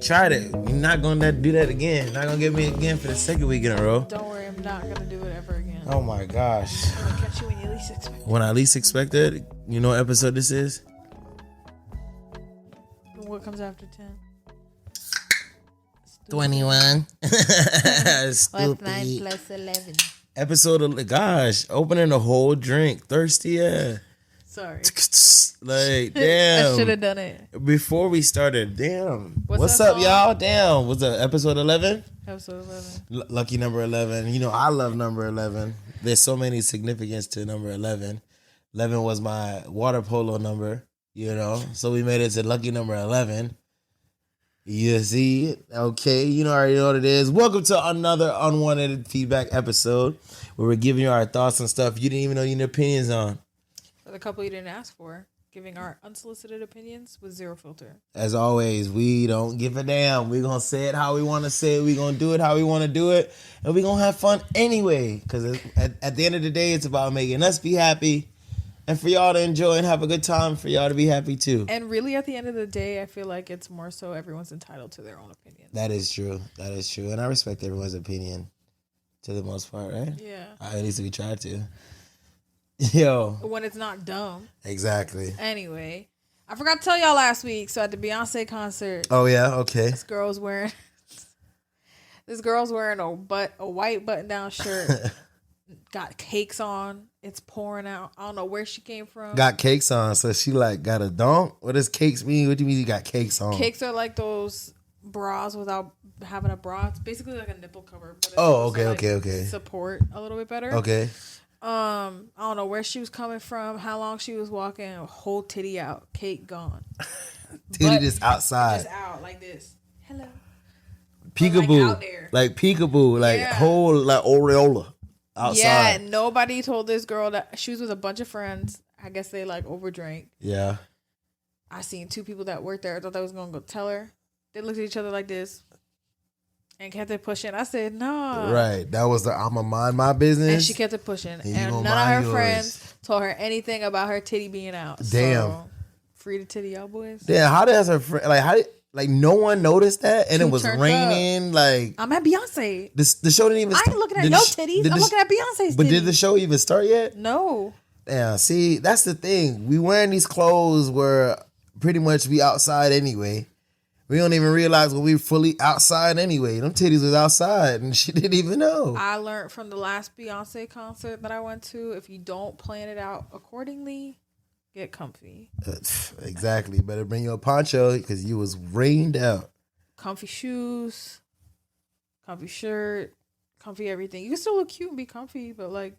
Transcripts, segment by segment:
tried it. You're not gonna do that again. Not gonna get me again for the second week in a row. Don't worry, I'm not gonna do it ever again. Oh my gosh. I'm gonna catch you when you least expect it. When I least expected, you know what episode this is? What comes after 10? 21. What's 9 Stupid. plus 11? Episode of, gosh, opening a whole drink. Thirsty, yeah. Sorry. Like, damn. I should have done it. Before we started, damn. What's that up, song? y'all? Damn. Was it episode 11? Episode 11. Lucky number 11. You know, I love number 11. There's so many significance to number 11. 11 was my water polo number, you know. So we made it to lucky number 11. You see? Okay, you know already know what it is. Welcome to another unwanted feedback episode where we're giving you our thoughts on stuff you didn't even know you had opinions on. For the couple you didn't ask for, giving our unsolicited opinions with zero filter. As always, we don't give a damn. We're going to say it how we want to say it. We're going to do it how we want to do it. And we're going to have fun anyway. Because at the end of the day, it's about making us be happy. And for y'all to enjoy and have a good time, for y'all to be happy too. And really, at the end of the day, I feel like it's more so everyone's entitled to their own opinion. That is true. That is true. And I respect everyone's opinion to the most part, right? Yeah. At least we try to. Yo. When it's not dumb. Exactly. Anyway, I forgot to tell y'all last week. So at the Beyonce concert. Oh, yeah? Okay. This girl's wearing a white button-down shirt. Got cakes on. It's pouring out. I don't know where she came from. Got cakes on. So she like got a donk? What does cakes mean? What do you mean you got cakes on? Cakes are like those bras without having a bra. It's basically like a nipple cover. But Okay. Support a little bit better. Okay. I don't know where she was coming from, how long she was walking, whole titty out, cake gone. Titty just outside. Just out like this. Hello. Peekaboo. Like out there. Like peekaboo. Like whole like aureola. Outside. Yeah, nobody told this girl that she was with a bunch of friends. I guess they like overdrank. Yeah. I seen two people that worked there. I thought they was gonna go tell her. They looked at each other like this and kept it pushing. I said, no. Right. That was the I'ma mind my business. And she kept it pushing. And none of her friends told her anything about her titty being out. Damn. So, free the titty out, boys. Damn, how does her friend like no one noticed that? And it was raining. Like I'm at Beyonce. The show didn't even I start. ain't looking at your titties. I'm looking at Beyonce's titties. But did the show even start yet? No. Yeah, see, that's the thing. We wearing these clothes where pretty much we outside anyway. We don't even realize when we fully outside anyway. Them titties was outside and she didn't even know. I learned from the last Beyonce concert that I went to, if you don't plan it out accordingly, get comfy. Exactly. Better bring you a poncho because you was rained out. Comfy shoes, comfy shirt, comfy everything. You can still look cute and be comfy, but like,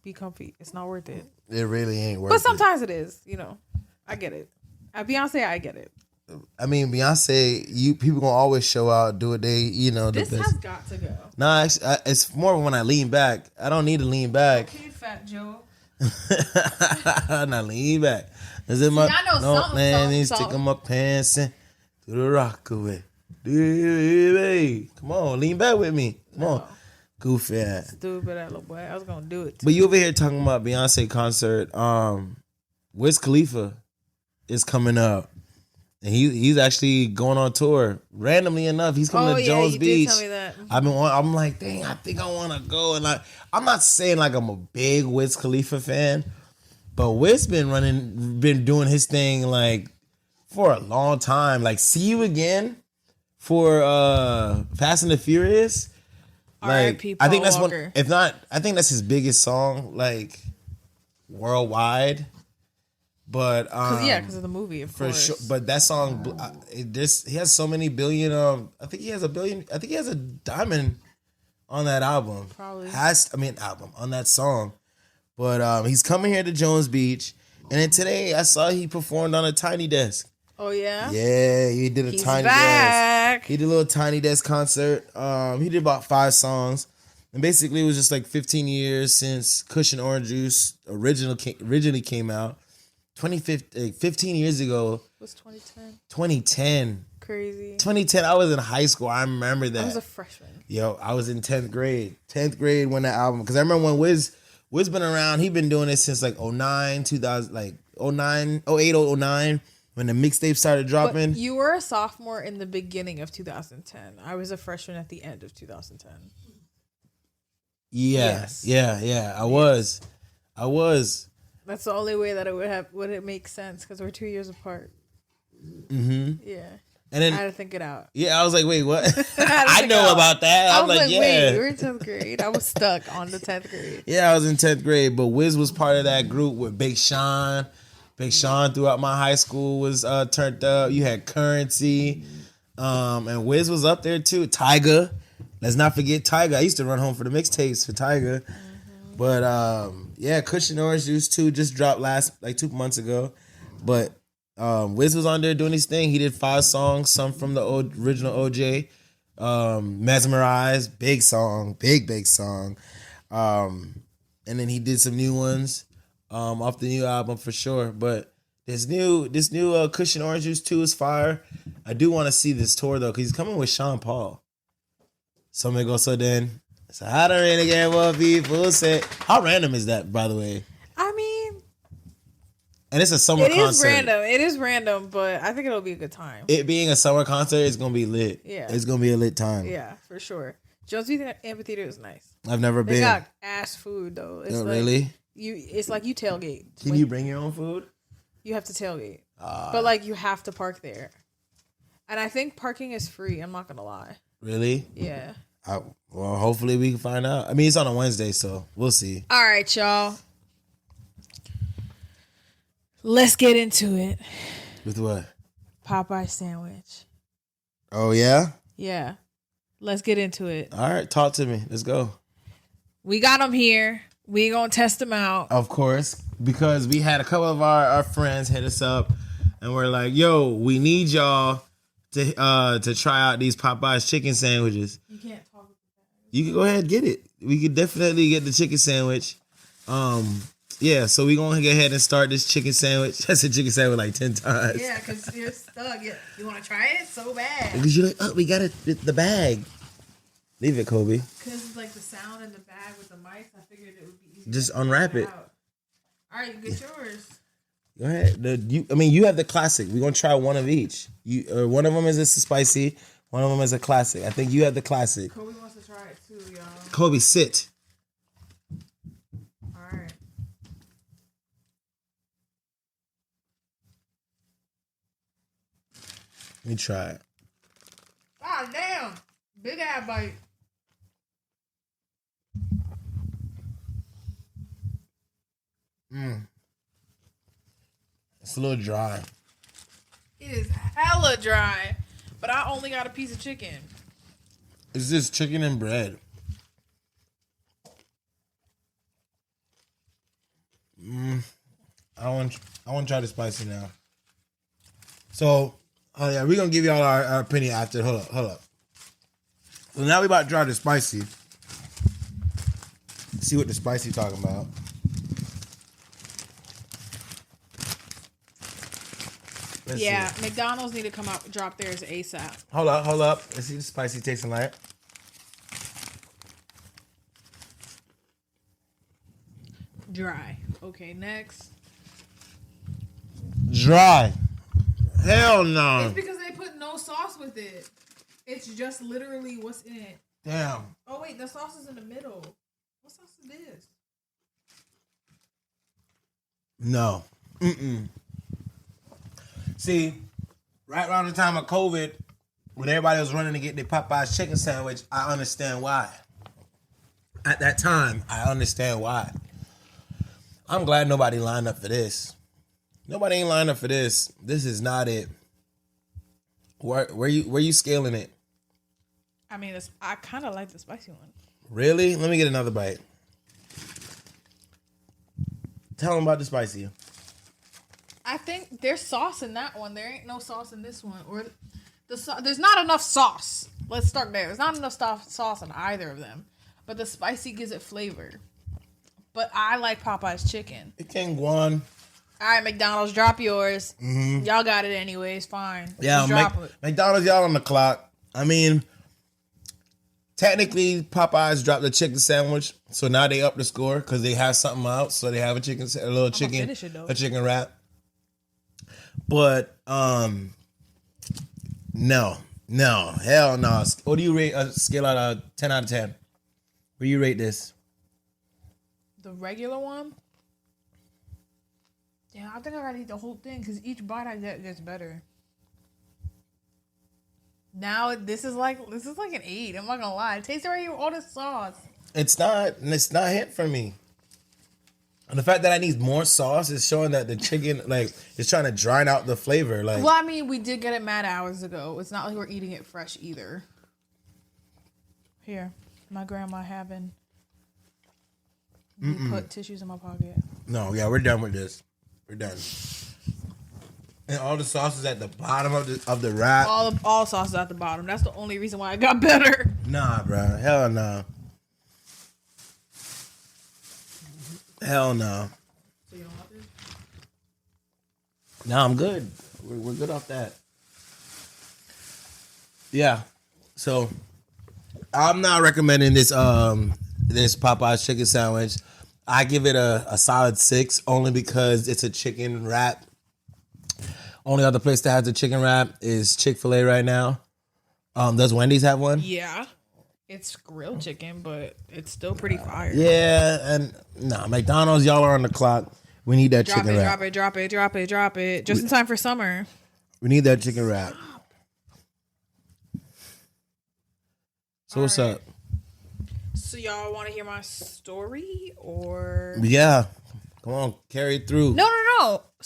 be comfy. It's not worth it. It really ain't worth it. But sometimes it is, you know. I get it. At Beyonce, I get it. I mean, Beyonce, people gonna always show out, do what they, you know. This has got to go. Nah, it's more when I lean back. I don't need to lean back. Okay, Fat Joe. Not lean back. Is it my? I know no, something, man, something, he's taking my pants and to the rock away. Come on, lean back with me. Come on, goofy ass. Stupid that little boy. I was gonna do it too. But you over here talking about Beyonce concert. Wiz Khalifa is coming up. And he's actually going on tour. Randomly enough, he's coming to Jones Beach. Did tell me that. I'm like, dang, I think I want to go. And I'm not saying like I'm a big Wiz Khalifa fan, but Wiz been doing his thing like for a long time. Like, See You Again for Fast and the Furious. Like, I think that's one. If not, I think that's his biggest song, like worldwide. But because of the movie, of course. Sure. But that song, he has so many billion. I think he has a billion. I think he has a diamond on that album. Probably album on that song. But he's coming here to Jones Beach, and then today I saw he performed on a Tiny Desk. Oh yeah. Yeah, he did a Tiny Desk. He did a little Tiny Desk concert. He did about 5 songs. And basically, it was just like 15 years since Kush and Orange Juice originally came out. 15 years ago. Was 2010? 2010. Crazy. 2010, I was in high school. I remember that. I was a freshman. Yo, I was in 10th grade. 10th grade when that album, because I remember when Wiz been around, he been doing it since like 09, 2000, like 09, 08, 09. when the mixtape started dropping. But you were a sophomore in the beginning of 2010. I was a freshman at the end of 2010. Yes. Yeah. I was. That's the only way that it would make sense because we're 2 years apart. Mm-hmm. Yeah. And then I had to think it out. Yeah, I was like, wait, what? I know about that. I was like, yeah. Wait, we were in 10th grade. I was stuck on the 10th grade. Yeah, I was in 10th grade, but Wiz was part of that group with Big Sean. Big Sean throughout my high school was turned up. You had Currency. And Wiz was up there too. Tyga. Let's not forget Tyga. I used to run home for the mixtapes for Tyga. Mm-hmm. But yeah, Cushion Orange Juice 2 just dropped 2 months ago. But Wiz was on there doing his thing. He did 5 songs, some from the original OJ. Mesmerize, big song, big song. And then he did some new ones off the new album for sure. But this new Cushion Orange Juice 2 is fire. I do want to see this tour though, because he's coming with Sean Paul. So I'm gonna go. So I don't really care what people say. How random is that, by the way? I mean, and it's a summer concert. It is random, but I think it'll be a good time. It being a summer concert, it's gonna be lit. Yeah, it's gonna be a lit time. Yeah, for sure. Jonesy Amphitheater is nice. I've never been. They got ass food though. It's really? It's like you tailgate. Can you bring your own food? You have to tailgate, but you have to park there. And I think parking is free. I'm not gonna lie. Really? Yeah. Well, hopefully we can find out. I mean, it's on a Wednesday, so we'll see. All right, y'all. Let's get into it. With what? Popeye sandwich. Oh, yeah? Yeah. Let's get into it. All right, talk to me. Let's go. We got them here. We gonna test them out. Of course, because we had a couple of our friends hit us up, and we're like, yo, we need y'all to try out these Popeyes chicken sandwiches. You can't talk about that. You can go ahead and get it. We could definitely get the chicken sandwich. Yeah, so we're going to go ahead and start this chicken sandwich. I said chicken sandwich like 10 times. Yeah, because you're stuck. You want to try it so bad. Because you're like, oh, we got the bag. Leave it, Kobe. Because it's like the sound in the bag with the mics. I figured it would be easy. Just unwrap it. All right, you get yours. Go ahead. You have the classic. We're going to try one of each. One of them is a spicy. One of them is a classic. I think you have the classic. Kobe wants to try it too, y'all. Kobe, sit. All right. Let me try it. God damn. Big ass bite. It's a little dry. It is hella dry, but I only got a piece of chicken. It's just chicken and bread. I want to try the spicy now. So, yeah, we're going to give y'all our opinion after. Hold up. So now we about to try the spicy. See what the spicy talking about. Let's see. McDonald's need to come out, drop theirs ASAP. Hold up. Let's see the spicy tasting like. Dry. Okay, next. Dry. Hell no. It's because they put no sauce with it. It's just literally what's in it. Damn. Oh wait, the sauce is in the middle. What sauce is this? No. See, right around the time of COVID, when everybody was running to get their Popeyes chicken sandwich, I understand why. At that time, I understand why. I'm glad nobody lined up for this. Nobody ain't lined up for this. This is not it. Where you scaling it? I mean, I kind of like the spicy one. Really? Let me get another bite. Tell them about the spicy. I think there's sauce in that one. There ain't no sauce in this one. Or there's not enough sauce. Let's start there. There's not enough sauce in either of them. But the spicy gives it flavor. But I like Popeye's chicken. It can go on. All right, McDonald's, drop yours. Mm-hmm. Y'all got it anyways. Fine. Yeah, McDonald's, y'all on the clock. I mean, technically, Popeyes dropped the chicken sandwich, so now they up the score because they have something out. So they have a chicken wrap. But no, hell no. What do you rate a scale out of 10 out of 10? Where do you rate this? The regular one? Yeah, I think I gotta eat the whole thing because each bite I get gets better. Now this is like an 8. I'm not gonna lie. It tastes already with all the sauce. It's not hit for me. And the fact that I need more sauce is showing that the chicken is trying to drown out the flavor. Well, I mean, we did get it mad hours ago. It's not like we're eating it fresh either. Here, my grandma having put tissues in my pocket. No, yeah, we're done with this. We're done. And all the sauces at the bottom of the wrap. All sauces at the bottom. That's the only reason why it got better. Nah, bro. Hell no. Hell no. So you don't want this? No, I'm good. We're good off that. Yeah. So I'm not recommending this this Popeyes chicken sandwich. I give it a solid 6 only because it's a chicken wrap. Only other place that has a chicken wrap is Chick-fil-A right now. Does Wendy's have one? Yeah. It's grilled chicken, but it's still pretty fire. Yeah, and McDonald's, y'all are on the clock. We need that chicken wrap. Drop it. Just in time for summer. We need that chicken wrap. So what's up? So y'all want to hear my story or? Yeah. Come on, carry it through. No.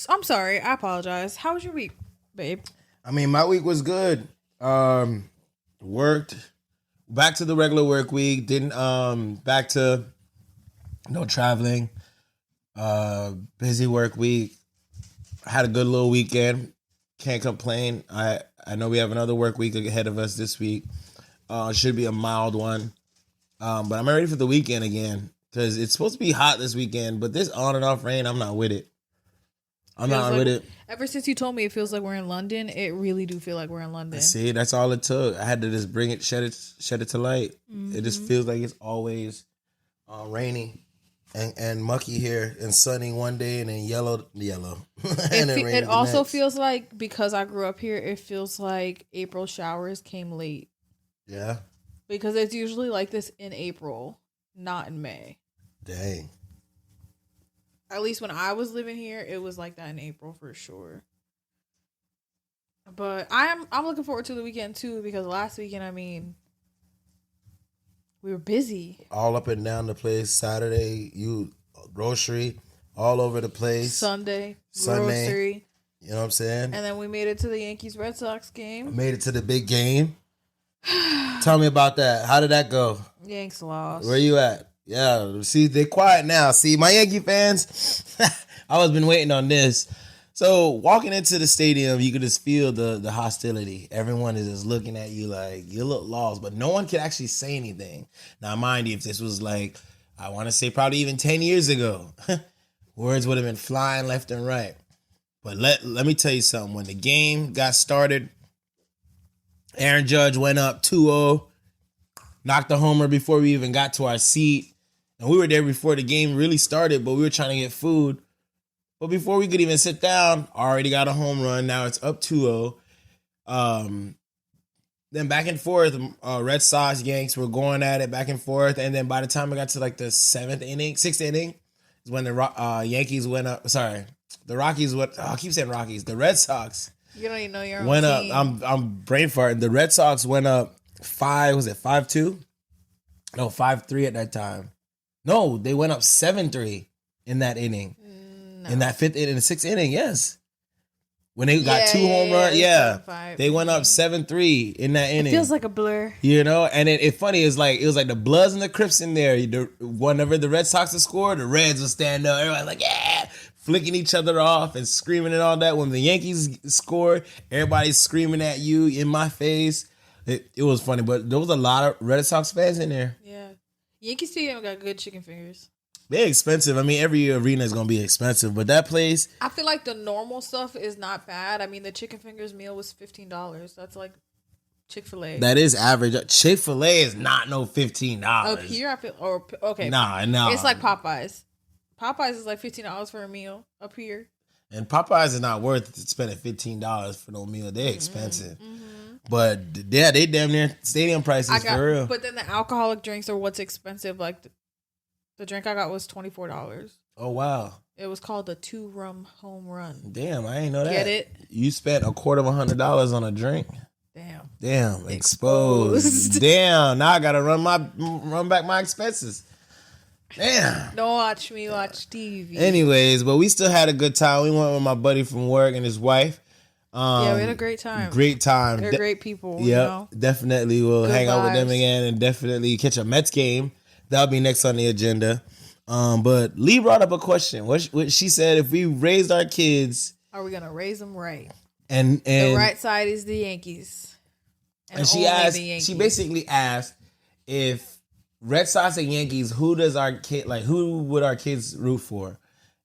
I'm sorry. I apologize. How was your week, babe? I mean, my week was good. Worked. Back to the regular work week. Didn't back to no traveling. Busy work week. Had a good little weekend. Can't complain. I know we have another work week ahead of us this week. Should be a mild one. But I'm ready for the weekend again because it's supposed to be hot this weekend. But this on and off rain, I'm not with it. I'm not with it. Ever since you told me it feels like we're in London, it really do feel like we're in London. See, that's all it took. I had to just bring it, shed it to light. Mm-hmm. It just feels like it's always rainy and mucky here and sunny one day and then yellow. And it also feels like, because I grew up here, it feels like April showers came late. Yeah. Because it's usually like this in April, not in May. Dang. At least when I was living here, it was like that in April for sure. But I'm looking forward to the weekend too, because last weekend, I mean, we were busy. All up and down the place. Saturday, grocery, all over the place. Sunday, grocery. You know what I'm saying? And then we made it to the Yankees Red Sox game. Made it to the big game. Tell me about that. How did that go? Yanks lost. Where you at? Yeah, see, they're quiet now. See, my Yankee fans, I was been waiting on this. So walking into the stadium, you could just feel the hostility. Everyone is just looking at you like you look lost, but no one could actually say anything. Now, mind you, if this was like, I want to say probably even 10 years ago, words would have been flying left and right. But let me tell you something. When the game got started, Aaron Judge went up 2-0, knocked a homer before we even got to our seat. And we were there before the game really started, but we were trying to get food. But before we could even sit down, already got a home run. Now it's up 2-0. Then back and forth, Red Sox, Yanks were going at it back and forth. And then by the time we got to like the 6th inning, is when the Yankees went up. Sorry, the Rockies went. Oh, I keep saying Rockies. The Red Sox. You don't even know your own went team. up. I'm brain farting. The Red Sox went up 5-2? No, 5-3 at that time. No, they went up 7-3 in that inning. No. In that 5th inning, in the 6th inning, yes. When they got 2 home runs, they went up 7-3 in that inning. It feels like a blur. You know, and it's funny, it was like the Bloods and the Crips in there. Whenever the Red Sox would score, the Reds would stand up. Everybody like, yeah, flicking each other off and screaming and all that. When the Yankees scored, everybody's screaming at you in my face. It was funny, but there was a lot of Red Sox fans in there. Yeah. Yankee Stadium got good chicken fingers. They're expensive. I mean, every arena is going to be expensive, but that place... I feel like the normal stuff is not bad. I mean, the chicken fingers meal was $15. That's like Chick-fil-A. That is average. Chick-fil-A is not no $15. Up here, I feel... okay. Nah. It's like Popeyes. Popeyes is like $15 for a meal up here. And Popeyes is not worth spending $15 for no meal. They're expensive. But yeah, they damn near stadium prices for real. But then the alcoholic drinks are what's expensive. Like the drink I got was $24. Oh wow. It was called the 2-rum home run. Damn, I ain't know that. Get it? You spent $250 on a drink. Damn, exposed. Damn, now I gotta run back my expenses. Damn. Don't watch me watch TV. Anyways, but we still had a good time. We went with my buddy from work and his wife. Yeah, we had a great time. Great time. They're great people. Yep, you know? definitely. We'll hang out with them vibes. again and definitely catch a Mets game. That'll be next on the agenda. But Lee brought up a question. What she said, if we raised our kids, are we gonna raise them right? And the right side is the Yankees. And she asked. She basically asked if Red Sox and Yankees, who would our kids root for?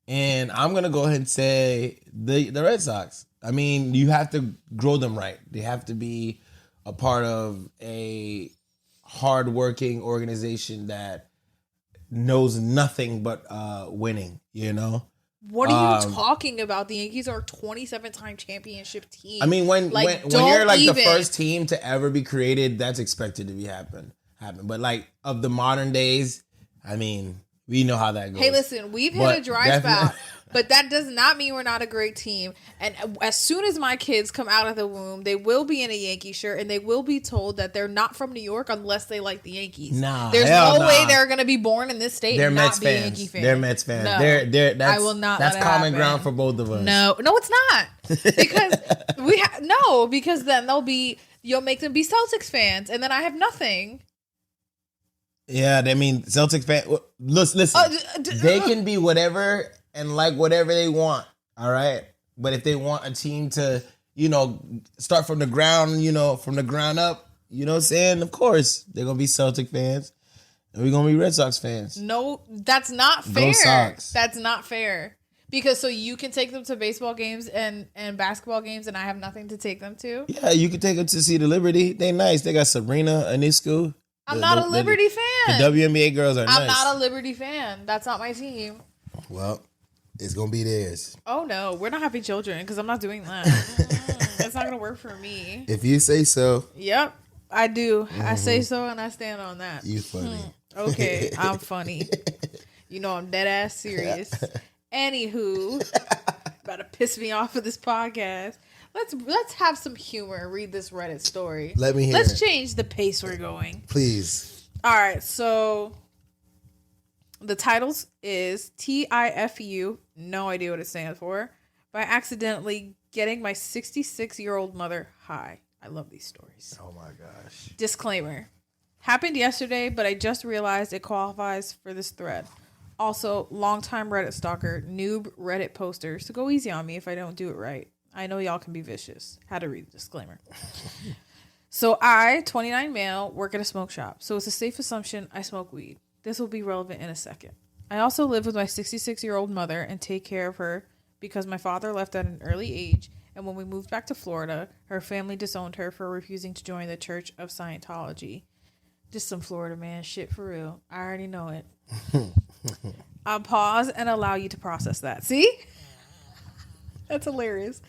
And I'm gonna go ahead and say the Red Sox. I mean, you have to grow them right. They have to be a part of a hardworking organization that knows nothing but winning, you know? What are you talking about? The Yankees are a 27-time championship team. I mean, when you're like the first team to ever be created, that's expected to be happen. But like of the modern days, I mean, we know how that goes. Hey, listen, we've hit a dry spell, but that does not mean we're not a great team. And as soon as my kids come out of the womb, they will be in a Yankee shirt, and they will be told that they're not from New York unless they like the Yankees. There's no way they're going to be born in this state and Mets not be a Yankee fan. They're Mets fans. No, I will not. That's common ground for both of us. No, it's not. Because because then you'll make them be Celtics fans, and then I have nothing. Yeah, I mean, Celtics fans. Listen, they can be whatever and like whatever they want. All right, but if they want a team to, start from the ground, from the ground up, you know what I'm saying? Of course, they're gonna be Celtic fans, and we're gonna be Red Sox fans. No, that's not fair. Go Sox. That's not fair. Because so you can take them to baseball games and basketball games, and I have nothing to take them to. Yeah, you can take them to see the Liberty. They nice. They got Sabrina Anisku. I'm not a Liberty fan. The WNBA girls are nice. I'm not a Liberty fan. That's not my team. Well, it's going to be theirs. Oh, no. We're not having children because I'm not doing that. That's not going to work for me. If you say so. Yep, I do. Mm-hmm. I say so and I stand on that. You funny. Okay, I'm funny. I'm dead ass serious. Anywho, about to piss me off with this podcast. Let's have some humor and read this Reddit story. Let me hear. Let's change the pace we're going. Please. All right, so the title is TIFU, no idea what it stands for, by accidentally getting my 66-year-old mother high. I love these stories. Oh my gosh. Disclaimer. Happened yesterday, but I just realized it qualifies for this thread. Also, longtime Reddit stalker, noob Reddit poster, so go easy on me if I don't do it right. I know y'all can be vicious. Had to read the disclaimer. So I, 29 male, work at a smoke shop. So it's a safe assumption I smoke weed. This will be relevant in a second. I also live with my 66-year-old mother and take care of her because my father left at an early age. And when we moved back to Florida, her family disowned her for refusing to join the Church of Scientology. Just some Florida man shit for real. I already know it. I'll pause and allow you to process that. See? That's hilarious.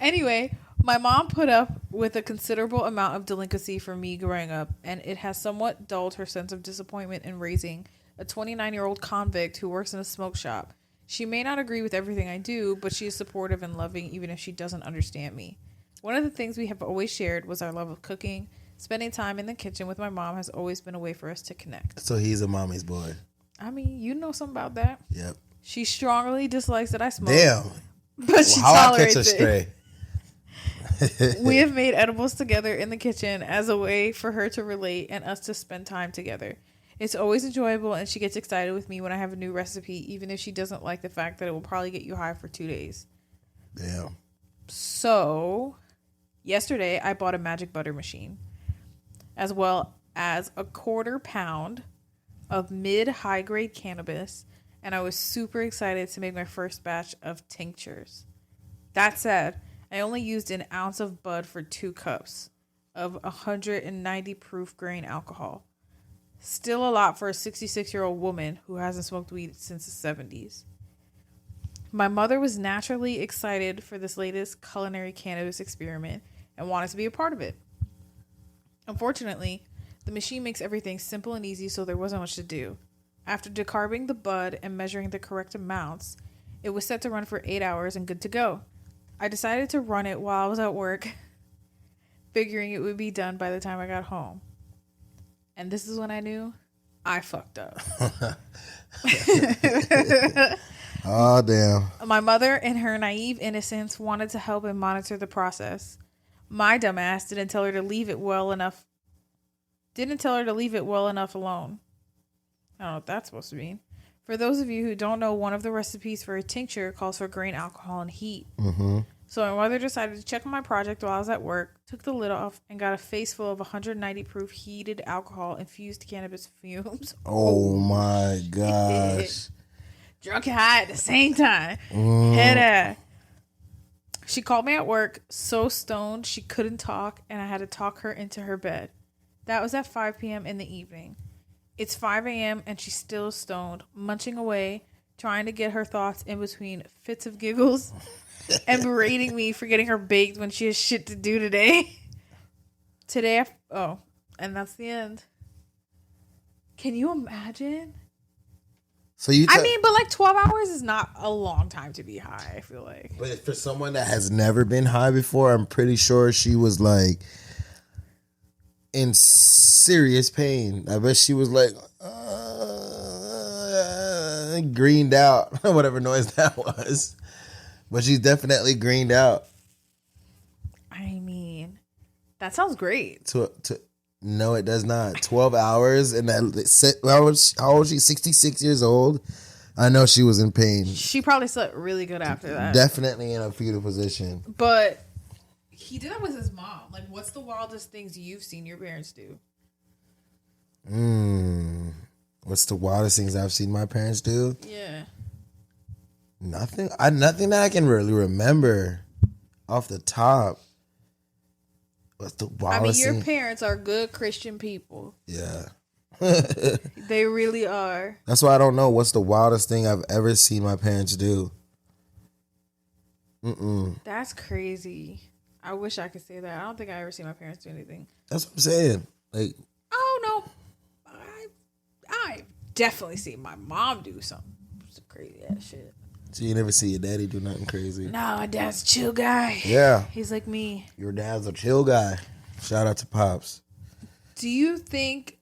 Anyway, my mom put up with a considerable amount of delinquency for me growing up, and it has somewhat dulled her sense of disappointment in raising a 29-year-old convict who works in a smoke shop. She may not agree with everything I do, but she is supportive and loving even if she doesn't understand me. One of the things we have always shared was our love of cooking. Spending time in the kitchen with my mom has always been a way for us to connect. So he's a mommy's boy. I mean, you know something about that. Yep. She strongly dislikes that I smoke. Damn. But she tolerates it. Stray? We have made edibles together in the kitchen as a way for her to relate and us to spend time together. It's always enjoyable, and she gets excited with me when I have a new recipe, even if she doesn't like the fact that it will probably get you high for 2 days. Damn. So, yesterday I bought a magic butter machine, as well as a 1/4 pound of mid-high grade cannabis, and I was super excited to make my first batch of tinctures. That said, I only used an ounce of bud for 2 cups of 190 proof grain alcohol. Still a lot for a 66-year-old woman who hasn't smoked weed since the 70s. My mother was naturally excited for this latest culinary cannabis experiment and wanted to be a part of it. Unfortunately, the machine makes everything simple and easy, so there wasn't much to do. After decarbing the bud and measuring the correct amounts, it was set to run for 8 hours and good to go. I decided to run it while I was at work, figuring it would be done by the time I got home. And this is when I knew I fucked up. Oh, damn. My mother, in her naive innocence, wanted to help and monitor the process. My dumbass didn't tell her to leave it well enough alone. I don't know what that's supposed to mean. For those of you who don't know, one of the recipes for a tincture calls for grain alcohol and heat. Mm-hmm. So my mother decided to check on my project while I was at work, took the lid off, and got a face full of 190 proof heated alcohol infused cannabis fumes. Oh my gosh. Drunk and high at the same time. Head. She called me at work, so stoned she couldn't talk, and I had to talk her into her bed. That was at 5 p.m. in the evening. It's 5 a.m. and she's still stoned, munching away, trying to get her thoughts in between fits of giggles and berating me for getting her baked when she has shit to do today. And that's the end. Can you imagine? So you but like 12 hours is not a long time to be high, I feel like. But for someone that has never been high before, I'm pretty sure she was like in serious pain. I bet she was like greened out, whatever noise that was. But she's definitely greened out. I mean, that sounds great. No, it does not. 12 hours and how old is she? 66 years old. I know she was in pain. She probably slept really good after that. Definitely in a fetal position. But he did that with his mom. Like, what's the wildest things you've seen your parents do? What's the wildest things I've seen my parents do? Yeah. Nothing. Nothing that I can really remember off the top. What's the wildest your thing? parents are good Christian people. Yeah. They really are. That's why I don't know what's the wildest thing I've ever seen my parents do. That's crazy. I wish I could say that. I don't think I ever seen my parents do anything. That's what I'm saying. Like, oh no, I definitely seen my mom do some crazy ass shit. so you never see your daddy do nothing crazy? No, my dad's a chill guy. Yeah. He's like me. Your dad's a chill guy. Shout out to Pops. Do you think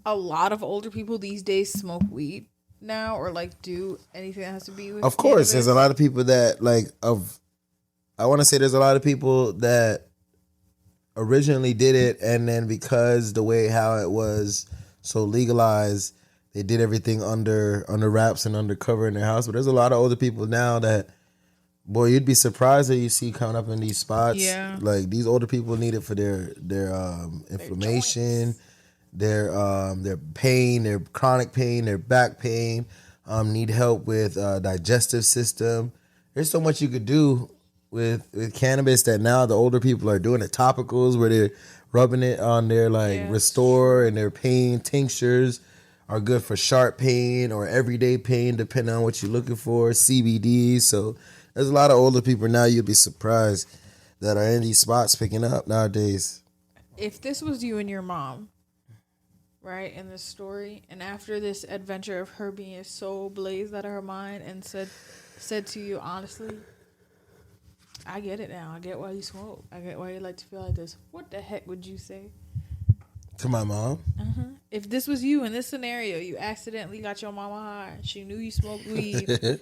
a lot of older people these days smoke weed now, or like do anything that has to be with Of course, cannabis? there's a lot of people that I want to say there's a lot of people that originally did it, and then because the way how it was so legalized, they did everything under wraps and undercover in their house. But there's a lot of older people now that, boy, you'd be surprised that you see coming up in these spots. Yeah. Like, these older people need it for their inflammation, their pain, their chronic pain, their back pain, need help with digestive system. There's so much you could do with cannabis that now the older people are doing the topicals where they're rubbing it on their Restore, and their pain tinctures are good for sharp pain or everyday pain depending on what you're looking for, CBD. So there's a lot of older people now, you'd be surprised, that are in these spots picking up nowadays. If this was you and your mom, right, in this story, and after this adventure of her being so blazed out of her mind and said to you, honestly, I get it now. I get why you smoke. I get why you like to feel like this. What the heck would you say? To my mom? If this was you in this scenario, you accidentally got your mama high. She knew you smoked weed.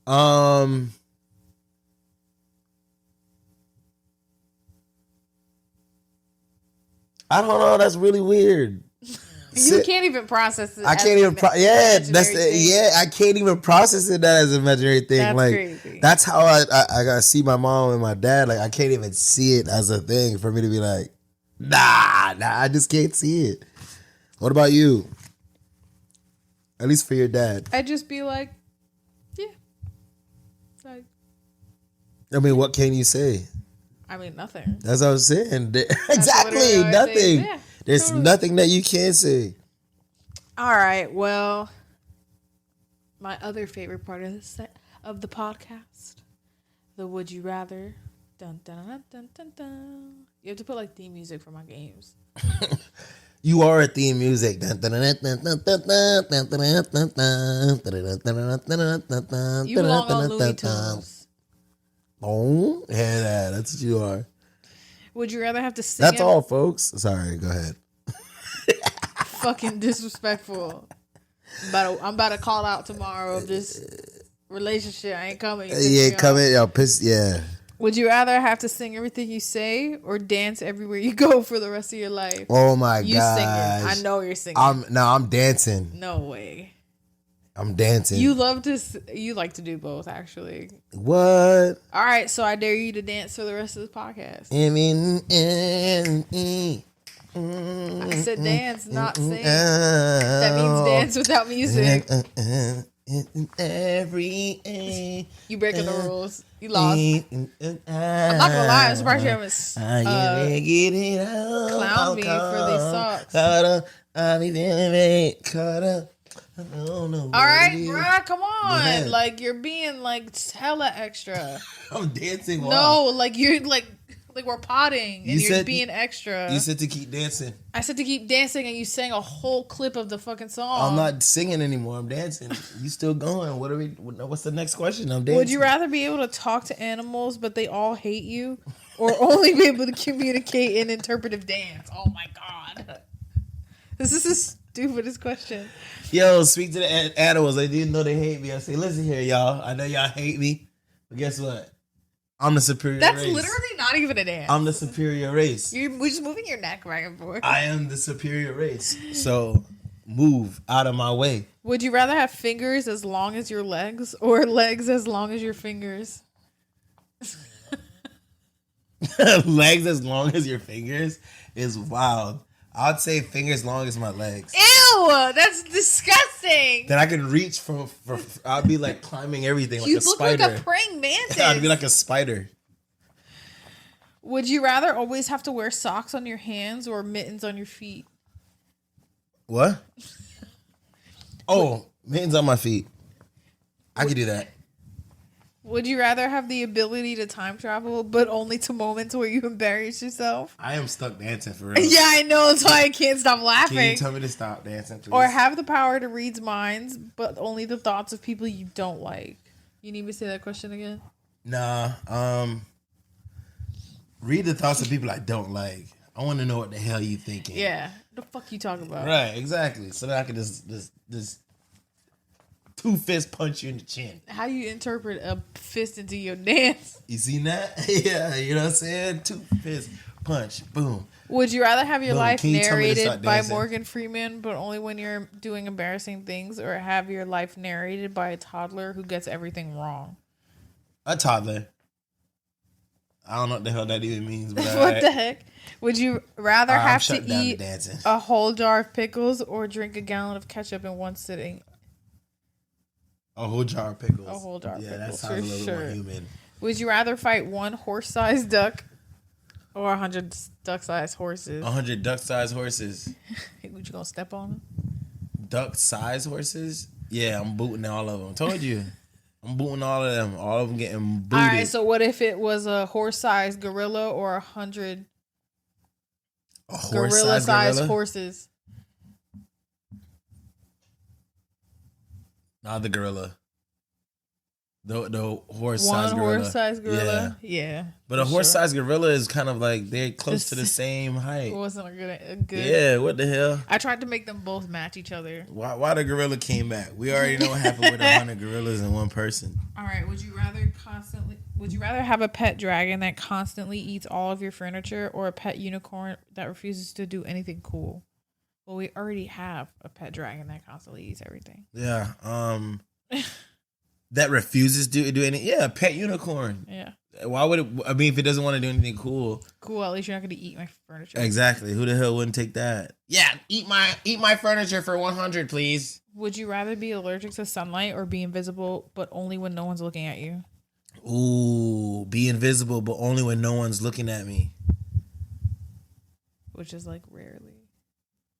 I don't know. That's really weird. You can't even process it. I can't even. I can't even process it that as an imaginary thing. That's like crazy. That's how I gotta see my mom and my dad. Like, I can't even see it as a thing for me to be like, nah. I just can't see it. What about you? At least for your dad. I'd just be like, yeah. Like, I mean, what can you say? I mean, nothing. That's what I was saying. Exactly, nothing. Yeah, There's totally. nothing that you can say. All right, well, my other favorite part of of the podcast, the Would You Rather. Dun, dun, dun, dun, dun, dun. You have to put like theme music for my games. You are a theme music. You You belong on Looney Tunes. Oh, yeah, that's what you are. Would you rather have to sing? That's all, folks. Sorry, go ahead. Fucking disrespectful. I'm about to call out tomorrow of this relationship. I ain't coming. Yeah, coming. Yo, piss. Yeah. Would you rather have to sing everything you say or dance everywhere you go for the rest of your life? Oh my god. You singing? I know you're singing. I'm dancing. No way. I'm dancing. You like to do both, actually. What? All right, so I dare you to dance for the rest of this podcast. I said dance, not sing. That means dance without music. You breaking the rules. You lost. I'm not gonna lie, I'm surprised you haven't clowned me for these socks. All right, bruh, come on. Like, you're being like hella extra. I'm dancing. No, like you're like we're potting and you're being extra. You said to keep dancing. I said to keep dancing and you sang a whole clip of the fucking song. I'm not singing anymore. I'm dancing. You still going. What's the next question? I'm dancing. Would you rather be able to talk to animals but they all hate you, or only be able to communicate in interpretive dance? Oh my god. This is the stupidest question. Yo, speak to the animals. I didn't know they hate me. I say, listen here, y'all. I know y'all hate me, but guess what? I'm the superior race. That's literally not even a dance. I'm the superior race. We're just moving your neck back and forth. I am the superior race. So move out of my way. Would you rather have fingers as long as your legs or legs as long as your fingers? Legs as long as your fingers is wild. I'd say fingers long as my legs. Ew, that's disgusting. Then I can reach for I'd be like climbing everything like a spider. You look like a praying mantis. I'd be like a spider. Would you rather always have to wear socks on your hands or mittens on your feet? What? Oh, mittens on my feet. I could do that. Would you rather have the ability to time travel, but only to moments where you embarrass yourself? I am stuck dancing for real. Yeah, I know. That's why I can't stop laughing. Can you tell me to stop dancing, please? Or have the power to read minds, but only the thoughts of people you don't like. You need me to say that question again? Nah. Read the thoughts of people I don't like. I want to know what the hell you thinking. Yeah. What the fuck you talking about? Right, exactly. So that I can just two fist punch you in the chin. How do you interpret a fist into your dance? You seen that? Yeah, you know what I'm saying? Two fist punch, boom. Would you rather have your life narrated by dancing? Morgan Freeman, but only when you're doing embarrassing things, or have your life narrated by a toddler who gets everything wrong? A toddler. I don't know what the hell that even means. But What the heck? Would you rather have to eat dancing. a whole jar of pickles or drink a gallon of ketchup in one sitting? A whole jar of pickles. A whole jar of pickles, that sounds for a little sure. more human. Would you rather fight one horse-sized duck or 100 duck-sized horses? 100 duck-sized horses. Would you gonna step on them? Duck-sized horses? Yeah, I'm booting all of them. Told you. I'm booting all of them. All of them getting booted. All right, so what if it was a horse-sized gorilla or 100 gorilla-sized horses? Not the gorilla. The horse-sized gorilla. One horse-sized gorilla? Yeah. But a horse-sized gorilla is kind of like they're close to the same height. It wasn't a good. Yeah, what the hell? I tried to make them both match each other. Why the gorilla came back? We already know what happened with 100 gorillas and one person. All right, would you rather have a pet dragon that constantly eats all of your furniture, or a pet unicorn that refuses to do anything cool? Well, we already have a pet dragon that constantly eats everything. Yeah. That refuses to do anything. Yeah, a pet unicorn. Yeah. Why would it? I mean, if it doesn't want to do anything cool. Cool. At least you're not going to eat my furniture. Exactly. Who the hell wouldn't take that? Yeah. Eat my furniture for 100, please. Would you rather be allergic to sunlight or be invisible, but only when no one's looking at you? Ooh, be invisible, but only when no one's looking at me. Which is like rarely.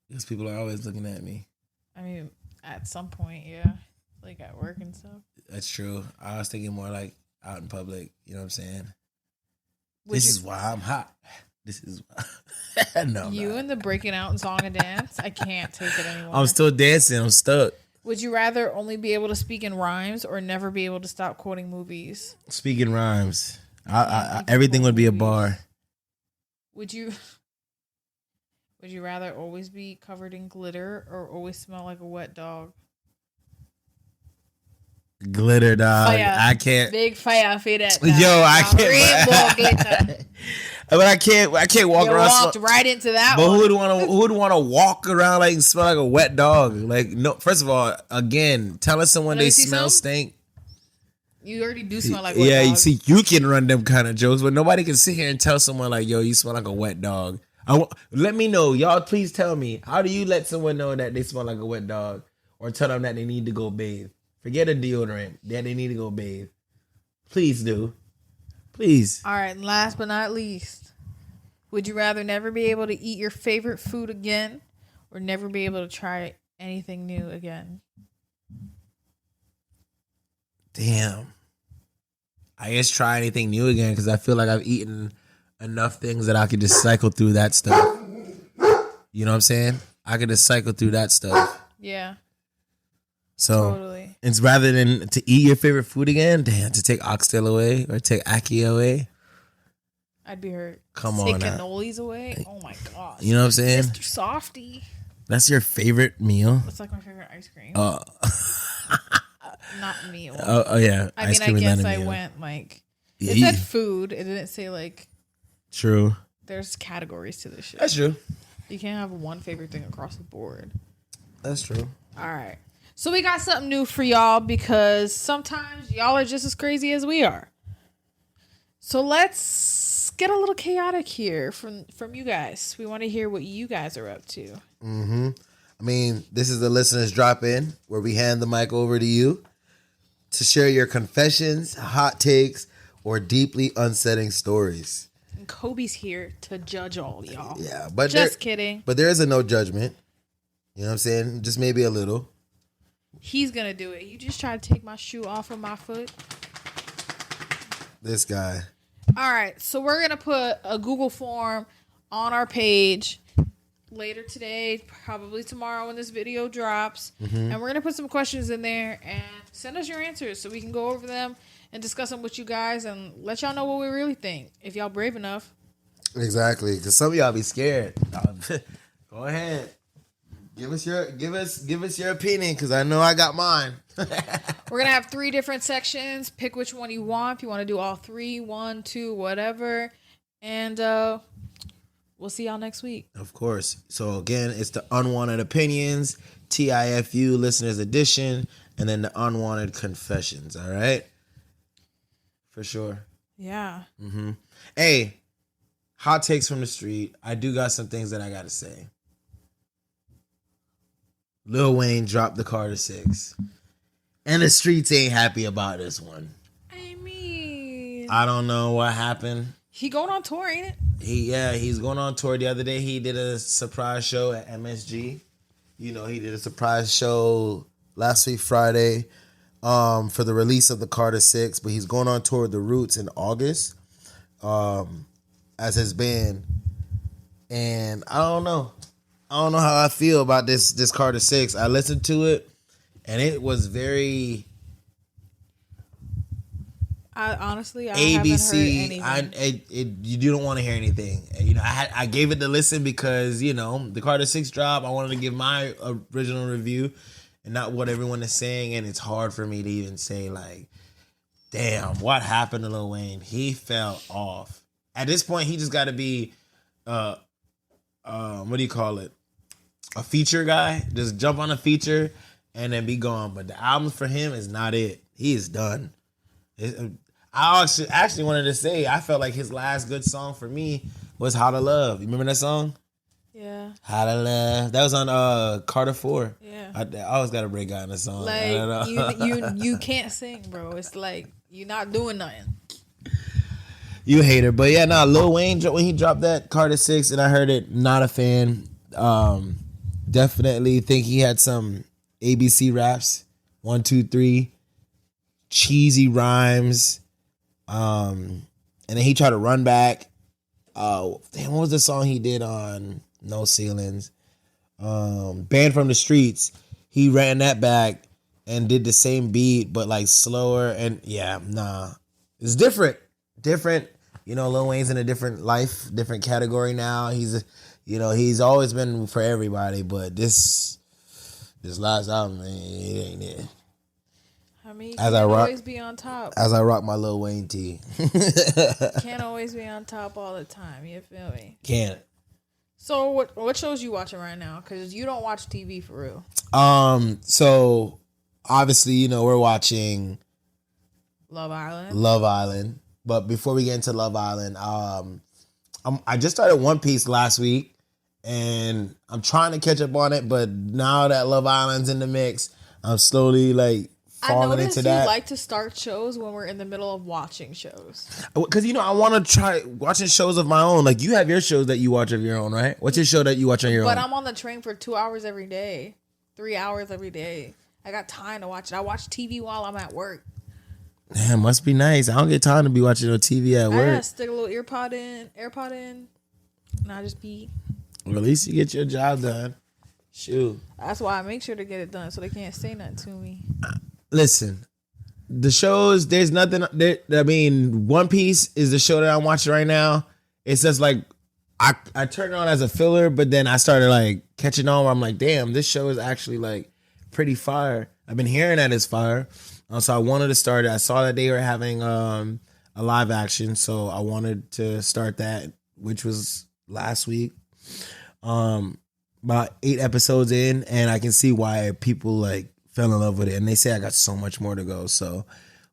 Because people are always looking at me. I mean, at some point, yeah. Like at work and stuff. That's true. I was thinking more like out in public. You know what I'm saying? Would Is why I'm hot. This is why. No, you man. and the breaking out in song and dance. I can't take it anymore. I'm still dancing. I'm stuck. Would you rather only be able to speak in rhymes or never be able to stop quoting movies? Speaking rhymes. Everything would be a bar. Would you rather always be covered in glitter or always smell like a wet dog? Glitter, dog. Fire. I can't. Big fire for that. Yo, I can't. Rainbow glitter. But I can't walk You around. walked right into that But one. who would want to walk around like smell like a wet dog? Like, no. First of all, again, telling someone Let me they see smell some. stink. You already do smell like wet Yeah, dog. you see, you can run them kind of jokes, but nobody can sit here and tell someone like, "Yo, you smell like a wet dog." Let me know, y'all. Please tell me, how do you let someone know that they smell like a wet dog, or tell them that they need to go bathe? Forget a deodorant. That they need to go bathe. Please do. Please. All right, and last but not least, would you rather never be able to eat your favorite food again or never be able to try anything new again? Damn. I guess try anything new again because I feel like I've eaten enough things that I could just cycle through that stuff. You know what I'm saying? I could just cycle through that stuff. Yeah, So totally. it's rather than to eat your favorite food again, damn, to take oxtail away or take ackee away. I'd be hurt. Come Take on now. cannolis away? Oh my gosh. You know what I'm saying? Mr. Softy. That's your favorite meal? That's like my favorite ice cream. Oh, Not meal. Yeah. I mean, I is guess not a I meal. went like, Yeah, it you- said food. It didn't say like, True. there's categories to this shit. That's true. You can't have one favorite thing across the board. That's true. All right. So we got something new for y'all because sometimes y'all are just as crazy as we are. So let's get a little chaotic here from you guys. We want to hear what you guys are up to. I mean, this is the listeners drop in where we hand the mic over to you to share your confessions, hot takes, or deeply unsettling stories. And Kobe's here to judge all y'all. Yeah, but Just kidding. But there is a no judgment. You know what I'm saying? Just maybe a little. He's going to do it. You just try to take my shoe off of my foot. This guy. All right. So we're going to put a Google form on our page later today, probably tomorrow when this video drops. And we're going to put some questions in there and send us your answers so we can go over them and discuss them with you guys and let y'all know what we really think. If y'all brave enough. Exactly. Because some of y'all be scared. Go ahead. Give us your opinion, because I know I got mine. We're going to have 3 different sections. Pick which one you want. If you want to do all 3, 1, 2, whatever. And we'll see y'all next week. Of course. So again, it's the unwanted opinions, TIFU listeners edition, and then the unwanted confessions. All right. For sure. Yeah. Hey, hot takes from the street. I do got some things that I got to say. Lil Wayne dropped the Carter 6. And the streets ain't happy about this one. I mean, I don't know what happened. he going on tour, ain't it? He's going on tour. The other day he did a surprise show at MSG. You know, he did a surprise show last week, Friday, for the release of the Carter 6, but he's going on tour with The Roots in August as his band. And I don't know how I feel about this Carter 6. I listened to it, and it was very I haven't heard ABC. anything. You don't want to hear anything. You know, I gave it the listen because, you know, the Carter 6 drop. I wanted to give my original review and not what everyone is saying. And it's hard for me to even say, like, damn, what happened to Lil Wayne? He fell off. At this point, he just got to be, what do you call it? A feature guy. Just jump on a feature and then be gone. But the album for him is not it. He is done. I actually wanted to say, I felt like his last good song for me was How to Love. You remember that song? Yeah. How to Love. That was on Carter 4. Yeah. I always got to break out in a song. I don't Like know. you can't sing, bro. It's like you're not doing nothing. You a hater. But yeah, no, Lil Wayne, when he dropped that Carter 6 and I heard it, not a fan. Definitely think he had some ABC raps 1, 2, 3, cheesy rhymes. And then he tried to run back. Damn, what was the song he did on No Ceilings? Banned from the Streets. He ran that back and did the same beat, but like slower. And yeah, nah, it's different. You know, Lil Wayne's in a different life, different category now. He's always been for everybody, but this last album, man, it ain't it. I mean, you can't always be on top. As I rock my Lil Wayne tee. Can't always be on top all the time. You feel me? Can't. So what shows you watching right now? Because you don't watch TV for real. So obviously, you know, we're watching Love Island. Love Island. But before we get into Love Island, I just started One Piece last week, and I'm trying to catch up on it. But now that Love Island's in the mix, I'm slowly like falling into that. I like to start shows when we're in the middle of watching shows. Because, you know, I want to try watching shows of my own. Like, you have your shows that you watch of your own, right? What's your show that you watch on your own? But I'm on the train for 2 hours every day, 3 hours every day. I got time to watch it. I watch TV while I'm at work. Damn, must be nice. I don't get time to be watching no TV at work. I gotta stick a little AirPod in, and I just be. Well, at least you get your job done. Shoot. That's why I make sure to get it done so they can't say nothing to me. Listen, the shows, there's nothing. I mean, One Piece is the show that I'm watching right now. It's just like, I turned it on as a filler, but then I started like catching on where I'm like, damn, this show is actually like pretty fire. I've been hearing that it's fire. So I wanted to start it. I saw that they were having a live action, so I wanted to start that, which was last week. About 8 episodes in, and I can see why people like fell in love with it. And they say I got so much more to go, so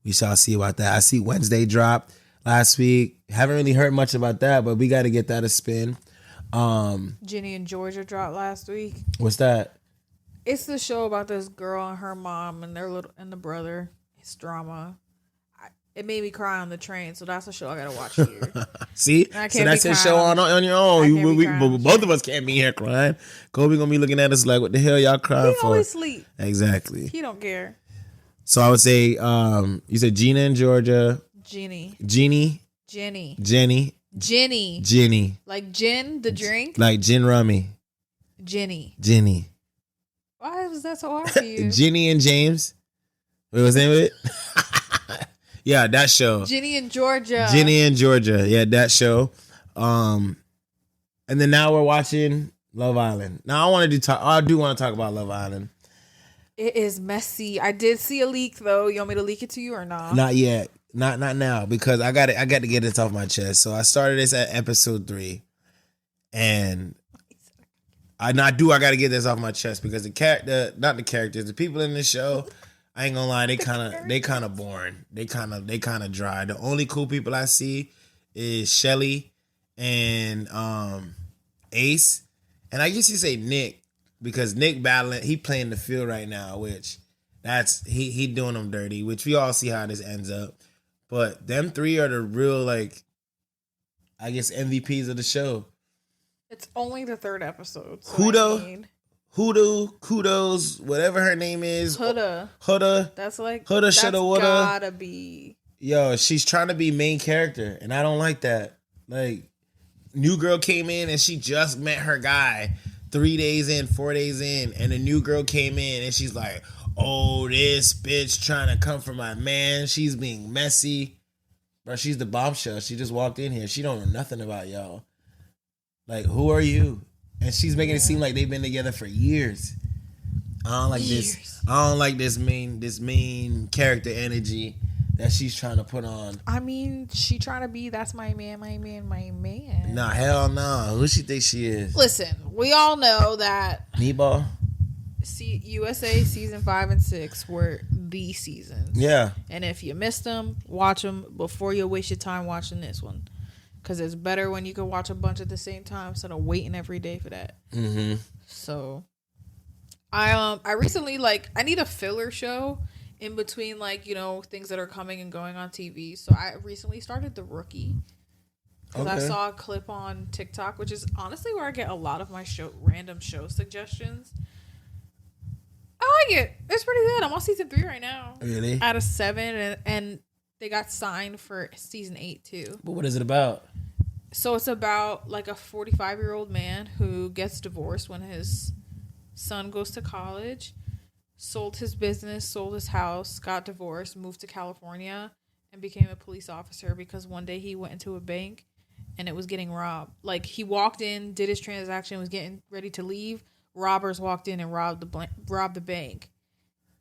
we shall see about that. I see Wednesday dropped last week. Haven't really heard much about that, but we got to get that a spin. Ginny and Georgia dropped last week. What's that? It's the show about this girl and her mom and the brother. It's drama. It made me cry on the train, so that's a show I gotta watch here. See, so that's your show on your own. Both of us can't be here crying. Kobe gonna be looking at us like, "What the hell y'all crying for?" He always sleep. Exactly. He don't care. So I would say, you said Gina in Georgia. Jenny. Like gin, the drink. Like gin rummy. Jenny. Why was that so hard for you? Ginny and James. What was the name of it? Yeah, that show. Ginny and Georgia. Yeah, that show. And then now we're watching Love Island. Now I do want to talk about Love Island. It is messy. I did see a leak though. You want me to leak it to you or not? Not yet. Not now, because I got to get this off my chest. So I started this at episode 3, and I got to get this off my chest because the people in this show, I ain't gonna lie, they kind of boring. They kind of dry. The only cool people I see is Shelly and Ace, and I guess you say Nick, because Nick battling, he playing the field right now, which that's he doing them dirty, which we all see how this ends up. But them 3 are the real, like, I guess MVPs of the show. It's only the 3rd episode. So Hoodoo, Kudos, whatever her name is. Huda. That's like Huda, shoulda, woulda. Gotta be. Yo, she's trying to be main character, and I don't like that. Like, new girl came in and she just met her guy 3 days in, 4 days in, and the new girl came in and she's like, "Oh, this bitch trying to come for my man. She's being messy." Bro, she's the bombshell. She just walked in here. She don't know nothing about y'all. Like, who are you? And she's making it seem like they've been together for years. I don't like this. I don't like this main character energy that she's trying to put on. I mean, she trying to be, that's my man. Nah, hell no. Who she think she is? Listen, we all know that Meatball? USA season 5 and 6 were the seasons. Yeah. And if you missed them, watch them before you waste your time watching this one. Because it's better when you can watch a bunch at the same time instead of waiting every day for that. Mm-hmm. So, I recently, like, I need a filler show in between, like, you know, things that are coming and going on TV. So, I recently started The Rookie. Because I saw a clip on TikTok, which is honestly where I get a lot of my random show suggestions. like it. It's pretty good. I'm on season 3 right now. Really? Out of 7, and they got signed for season 8 too. But what is it about? So it's about like a 45-year-old man who gets divorced when his son goes to college, sold his business, sold his house, got divorced, moved to California, and became a police officer because one day he went into a bank and it was getting robbed. Like, he walked in, did his transaction, was getting ready to leave. Robbers walked in and robbed the bank.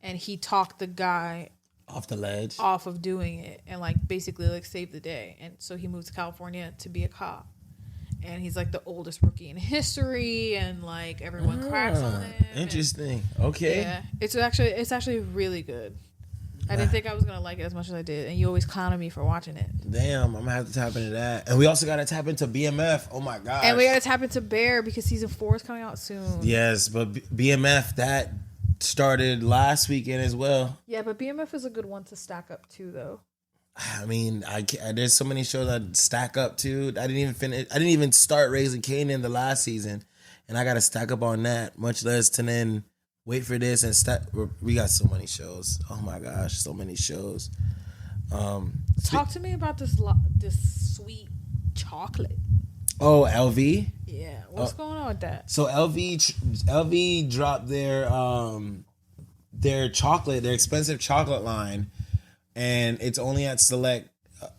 And he talked the guy Off the ledge. off of doing it and like basically like saved the day. And so he moved to California to be a cop. And he's like the oldest rookie in history, and like everyone cracks on him. Interesting. Okay. Yeah, it's actually really good. I didn't think I was gonna like it as much as I did, and you always clowned me for watching it. Damn, I'm gonna have to tap into that. And we also gotta tap into BMF. Oh my god. And we gotta tap into Bear because season 4 is coming out soon. Yes, but BMF that started last weekend as well. Yeah, but BMF is a good one to stack up too, though. I mean, there's so many shows I stack up to. I didn't even start Raising Kanan the last season, and I got to stack up on that. Much less to then wait for this and stack. We got so many shows. Oh my gosh, so many shows. Talk to me about this sweet chocolate. Oh, LV. Yeah, what's going on with that? So LV dropped their chocolate, their expensive chocolate line. And it's only at select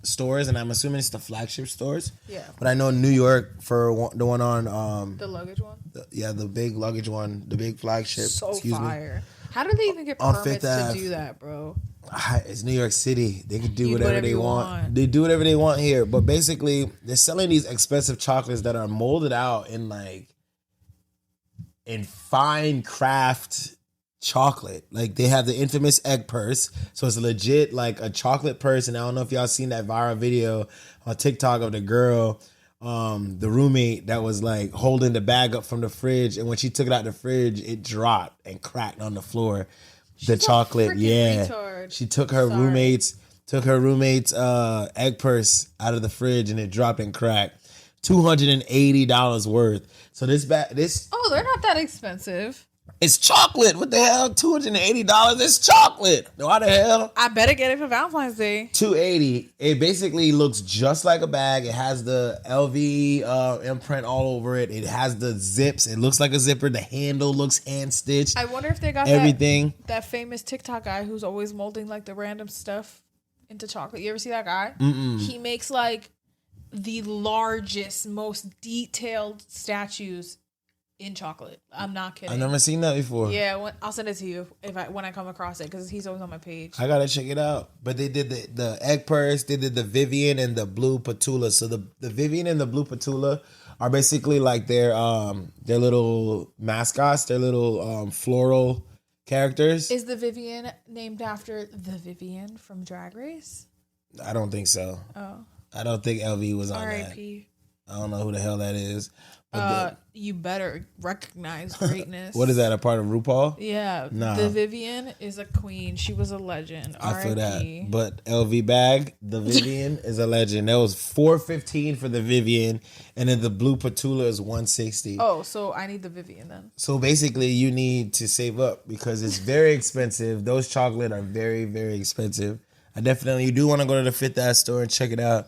stores, and I'm assuming it's the flagship stores. Yeah. But I know New York for the one on The luggage one? the big luggage one, the big flagship. So excuse fire. How do they even get On permits Fifth to Ave. do that, bro? It's New York City. They can do Do whatever whatever they you want. want. They do whatever they want here. But basically, they're selling these expensive chocolates that are molded out in fine craft chocolate. Like, they have the infamous egg purse, so it's legit like a chocolate purse. And I don't know if y'all seen that viral video on TikTok of the girl, the roommate that was like holding the bag up from the fridge, and when she took it out the fridge, it dropped and cracked on the floor. The She's a chocolate, freaking yeah. retard. She took her roommate's egg purse out of the fridge, and it dropped and cracked. $280 worth. So this Oh, they're not that expensive. it's chocolate. What the hell? $280. It's chocolate. Why the hell? I better get it for Valentine's Day. $280. It basically looks just like a bag. It has the LV imprint all over it. It has the zips. It looks like a zipper. The handle looks hand stitched. I wonder if they got everything. That famous TikTok guy who's always molding like the random stuff into chocolate. You ever see that guy? He makes like the largest, most detailed statues in chocolate. I'm not kidding. I've never seen that before. Yeah, I'll send it to you when I come across it because he's always on my page. I gotta check it out. But they did the egg purse, they did the Vivian and the blue patoola. So the Vivian and the blue patoola are basically like their little mascots, their little floral characters. Is the Vivian named after the Vivian from Drag Race? I don't think so. Oh. I don't think LV was on that. R.I.P. I don't know who the hell that is. You better recognize greatness. What is that, a part of RuPaul? Yeah. Nah. The Vivian is a queen. She was a legend. I feel that. R.I.P. But LV bag, the Vivian is a legend. That was $415 for the Vivian, and then the blue patoola is $160. Oh, so I need the Vivian then. So basically, you need to save up because it's very expensive. Those chocolate are very, very expensive. You do want to go to the Fifth Ave store and check it out.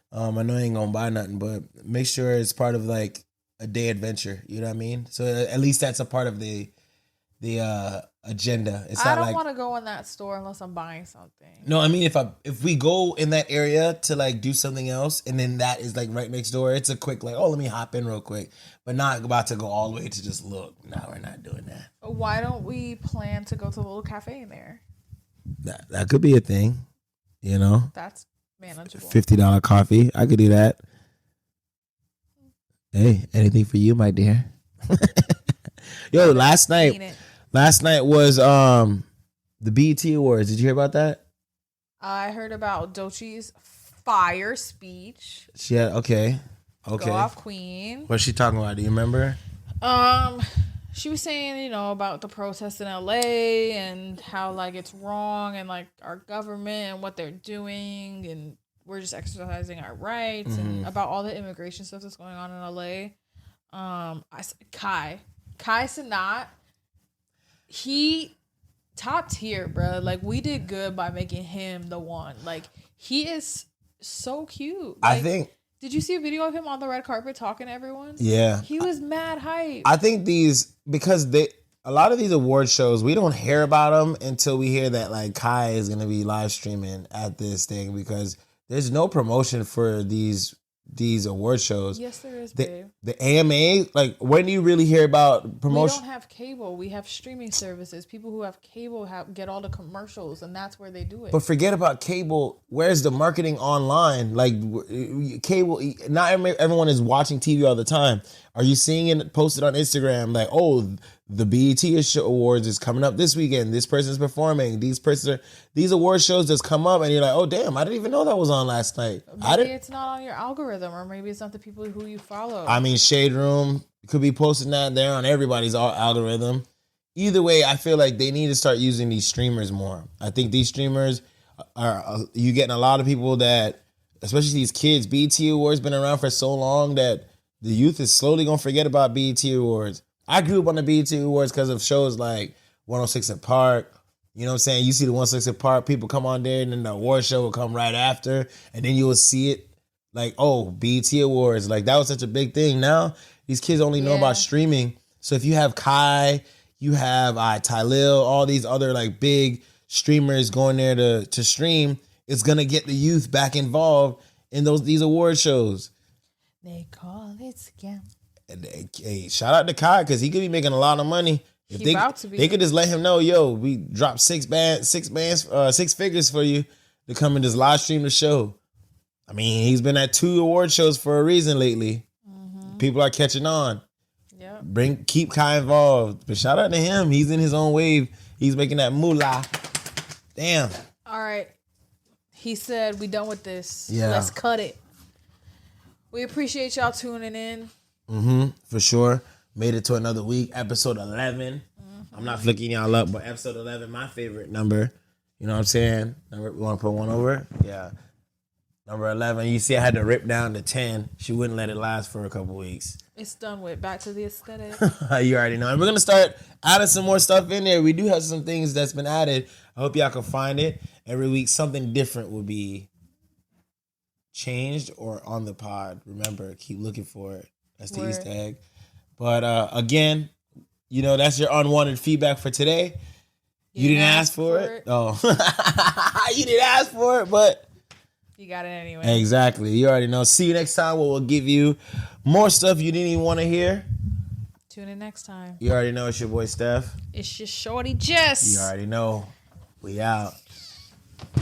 I know you ain't gonna buy nothing, but make sure it's part of like a day adventure. You know what I mean? So at least that's a part of the agenda. It's I not don't like, want to go in that store unless I'm buying something. no, I mean if we go in that area to like do something else, and then that is like right next door, it's a quick like, oh, let me hop in real quick, but not about to go all the way to just look. No, we're not doing that. Why don't we plan to go to the little cafe in there? That could be a thing. You know, That's manageable. $50 coffee. I could do that. Hey, anything for you, my dear. Yo, last night was the BET Awards. Did you hear about that? I heard about Doechie's fire speech. She had okay. Go off queen. What's she talking about? Do you remember? She was saying, about the protests in LA and how like it's wrong and like our government and what they're doing and we're just exercising our rights and about all the immigration stuff that's going on in LA. Kai Cenat, he top tier, bro. Like, we did good by making him the one. Like, he is so cute. Like, I think. Did you see a video of him on the red carpet talking to everyone? Yeah. He was mad hype. I think because a lot of these award shows, we don't hear about them until we hear that like Kai is going to be live streaming at this thing, because there's no promotion for these award shows. Yes, there is, babe. The AMA, like, when do you really hear about promotion? We don't have cable. We have streaming services. People who have cable get all the commercials, and that's where they do it. But forget about cable. Where's the marketing online? Like, cable, not everyone is watching TV all the time. Are you seeing it posted on Instagram? Like, oh, the BET Awards is coming up this weekend. This person's performing. These award shows just come up, and you're like, oh, damn, I didn't even know that was on last night. Maybe it's not on your algorithm, or maybe it's not the people who you follow. I mean, Shade Room could be posting that there on everybody's algorithm. Either way, I feel like they need to start using these streamers more. I think these streamers you getting a lot of people that, especially these kids, BET Awards been around for so long that the youth is slowly going to forget about BET Awards. I grew up on the BET Awards because of shows like 106 & Park. You know what I'm saying? You see the 106 & Park, people come on there, and then the award show will come right after, and then you will see it like, oh, BET Awards. Like, that was such a big thing. Now, these kids only know about streaming. So if you have Kai, you have Tylil, all these other like big streamers going there to stream, it's going to get the youth back involved in these award shows. They call it scam. Hey, shout out to Kai, because he could be making a lot of money. If they could just let him know, yo, we dropped six figures for you to come and just live stream the show. I mean, he's been at 2 award shows for a reason lately. Mm-hmm. People are catching on. Yep. Keep Kai involved. But shout out to him. He's in his own wave. He's making that moolah. Damn. All right. He said, we done with this. Yeah. Let's cut it. We appreciate y'all tuning in. For sure. Made it to another week. Episode 11. I'm not flicking y'all up, but episode 11, my favorite number. You know what I'm saying? We want to put one over? Yeah. Number 11. You see, I had to rip down to 10. She wouldn't let it last for a couple weeks. It's done with. Back to the aesthetic. You already know. And we're going to start adding some more stuff in there. We do have some things that's been added. I hope y'all can find it. Every week, something different will be changed or on the pod. Remember, keep looking for it. That's the Easter egg. But again, you know, that's your unwanted feedback for today. You didn't ask for it? Oh. You didn't ask for it, but you got it anyway. Exactly. You already know. See you next time where we'll give you more stuff you didn't even want to hear. Tune in next time. You already know it's your boy Steph. It's your shorty Jess. You already know. We out.